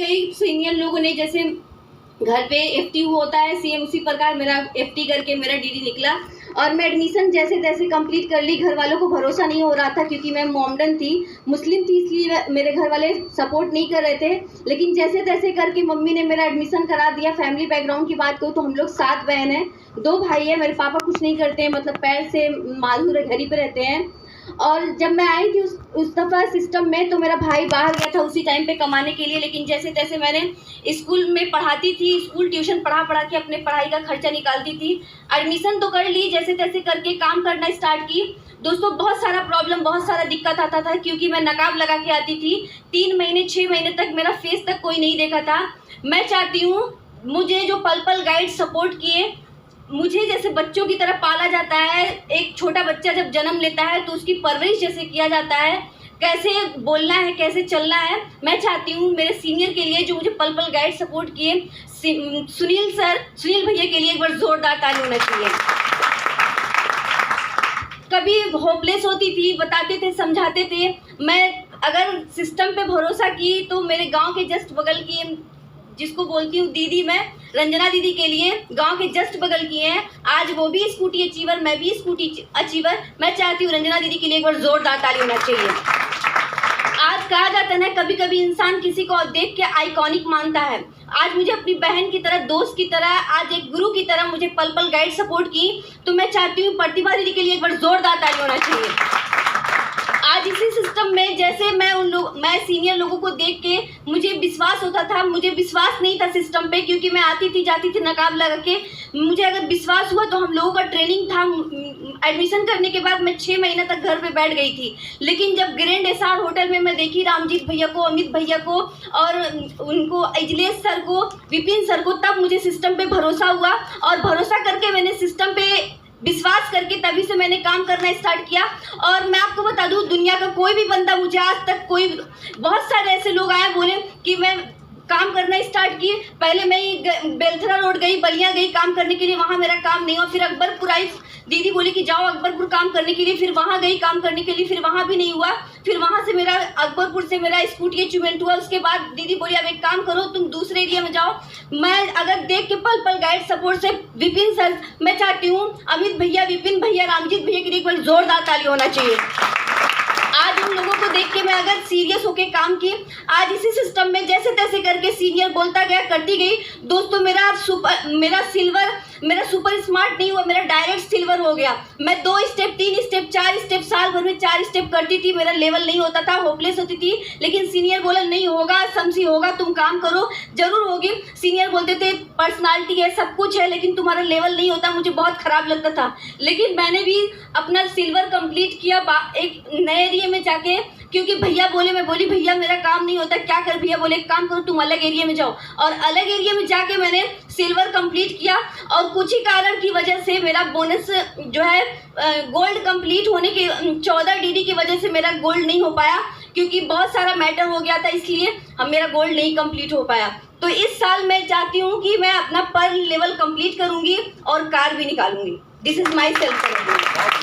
कई सीनियर लोगों ने जैसे घर पे एफटी होता है सेम उसी प्रकार मेरा एफटी करके मेरा डीडी निकला और मैं एडमिशन जैसे तैसे कंप्लीट कर ली। घर वालों को भरोसा नहीं हो रहा था क्योंकि मैं मॉमडन थी, मुस्लिम थी, इसलिए मेरे घर वाले सपोर्ट नहीं कर रहे थे। लेकिन जैसे तैसे करके मम्मी ने मेरा एडमिशन करा दिया। फैमिली बैकग्राउंड की बात करूँ तो हम लोग 7 बहन हैं, 2 भाई हैं। मेरे पापा कुछ नहीं करते हैं, मतलब पैर से मालूम घर ही पे रहते हैं। और जब मैं आई थी उस दफ़ा सिस्टम में तो मेरा भाई बाहर गया था उसी टाइम पे कमाने के लिए। लेकिन जैसे तैसे मैंने स्कूल में पढ़ाती थी, स्कूल ट्यूशन पढ़ा के अपने पढ़ाई का खर्चा निकालती थी। एडमिशन तो कर ली, जैसे तैसे करके काम करना स्टार्ट की। दोस्तों बहुत सारा प्रॉब्लम, बहुत सारा दिक्कत आता था क्योंकि मैं नकाब लगा के आती थी। 3 महीने 6 महीने तक मेरा फेस तक कोई नहीं देखा था। मैं चाहती हूँ मुझे जो पल पल गाइड सपोर्ट किए, मुझे जैसे बच्चों की तरह पाला जाता है। एक छोटा बच्चा जब जन्म लेता है तो उसकी परवरिश जैसे किया जाता है, कैसे बोलना है, कैसे चलना है। मैं चाहती हूँ मेरे सीनियर के लिए जो मुझे पल पल गाइड सपोर्ट किए, सुनील भैया के लिए एक बार जोरदार ताली होना चाहिए। कभी होपलेस होती थी, बताते थे, समझाते थे। मैं अगर सिस्टम पे भरोसा की तो मेरे गांव के जस्ट बगल की, जिसको बोलती हूँ दीदी, मैं रंजना दीदी के लिए गांव के जस्ट बगल की हैं। आज वो भी स्कूटी अचीवर, मैं भी स्कूटी अचीवर। मैं चाहती हूँ रंजना दीदी के लिए एक बार जोरदार ताली होना चाहिए। आज कहा जाता है ना, कभी कभी इंसान किसी को देख के आइकॉनिक मानता है। आज मुझे अपनी बहन की तरह, दोस्त की तरह, आज एक गुरु की तरह मुझे पल पल गाइड सपोर्ट की। तो मैं चाहती हूँ प्रतिभा दीदी के लिए एक बार जोरदार ताली होना चाहिए। आज इसी सिस्टम में जैसे मैं सीनियर लोगों को देख के मुझे विश्वास होता था, मुझे विश्वास नहीं था सिस्टम पे क्योंकि मैं आती थी जाती थी नकाब लगा के। मुझे अगर विश्वास हुआ तो हम लोगों का ट्रेनिंग था। एडमिशन करने के बाद मैं 6 महीने तक घर पे बैठ गई थी। लेकिन जब ग्रैंड एसआर होटल में मैं देखी रामजीत भैया को, अमित भैया को और उनको अजलेश सर को, विपिन सर को, तब मुझे सिस्टम पे भरोसा हुआ। और भरोसा करके मैंने सिस्टम पे विश्वास करके तभी से मैंने काम करना स्टार्ट किया। और मैं आपको बता दूं, दुनिया का कोई भी बंदा मुझे आज तक बहुत सारे ऐसे लोग आए बोले कि मैं काम करना स्टार्ट की। पहले मैं बेलथरा रोड गई, बलिया गई काम करने के लिए, वहाँ मेरा काम नहीं हुआ। फिर अकबरपुर आई, दीदी बोली कि जाओ अकबरपुर काम करने के लिए। फिर वहाँ गई काम करने के लिए, फिर वहाँ भी नहीं हुआ। फिर वहाँ से मेरा अकबरपुर से मेरा स्कूटी अचीवमेंट हुआ। उसके बाद दीदी बोली अब एक काम करो, तुम दूसरे एरिया में जाओ। मैं अगर देख के पल पल गाइड सपोर्ट से विपिन सर, मैं चाहती हूँ अमित भैया, विपिन भैया, रामजीत भैया के लिए एक बार जोरदार ताली होना चाहिए। आज उन लोगों को देख के मैं अगर सीरियस होके काम की, आज इसी सिस्टम में जैसे तैसे करके सीनियर बोलता गया, करती गई। दोस्तों मेरा सुपर स्मार्ट नहीं हुआ, मेरा डायरेक्ट सिल्वर हो गया। मैं 2 स्टेप, 3 स्टेप, 4 स्टेप, साल भर में 4 स्टेप करती थी। मेरा लेवल नहीं होता था, होपलेस होती थी। लेकिन सीनियर बोला नहीं होगा, समझी होगा, तुम काम करो, जरूर होगी। सीनियर बोलते थे पर्सनालिटी है, सब कुछ है, लेकिन तुम्हारा लेवल नहीं होता। मुझे बहुत खराब लगता था, लेकिन मैंने भी अपना सिल्वर कंप्लीट किया एक नए एरिया में जाके। क्योंकि भैया बोले, मैं बोली भैया मेरा काम नहीं होता, क्या कर। भैया बोले एक काम करो, तुम अलग एरिया में जाओ। और अलग एरिया में जाके मैंने सिल्वर कंप्लीट किया। और कुछ ही कारण की वजह से मेरा बोनस जो है गोल्ड कंप्लीट होने के 14 डीडी की वजह से मेरा गोल्ड नहीं हो पाया, क्योंकि बहुत सारा मैटर हो गया था, इसलिए मेरा गोल्ड नहीं कंप्लीट हो पाया। तो इस साल मैं चाहती हूँ कि मैं अपना पर लेवल कंप्लीट करूँगी और कार भी निकालूंगी। This is my self.